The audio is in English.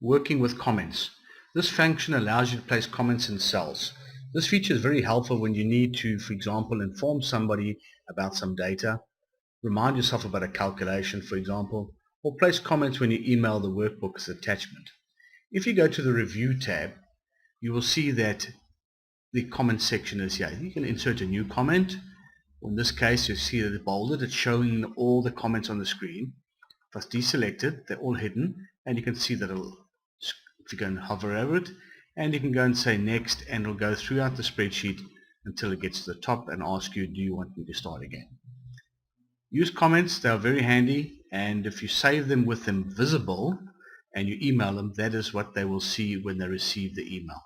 working with comments. This function allows you to place comments in cells. This feature is very helpful when you need to, for example, inform somebody about some data, remind yourself about a calculation, for example, or place comments when you email the workbook as attachment. If you go to the Review tab, you will see that the comment section is here. You can insert a new comment. In this case, you see that it's bolded. It's showing all the comments on the screen. If it's deselected, they're all hidden, and you can see that if you go and hover over it, and you can go and say next, and it'll go throughout the spreadsheet until it gets to the top and ask you, do you want me to start again? Use comments. They are very handy, and if you save them with them visible and you email them, that is what they will see when they receive the email.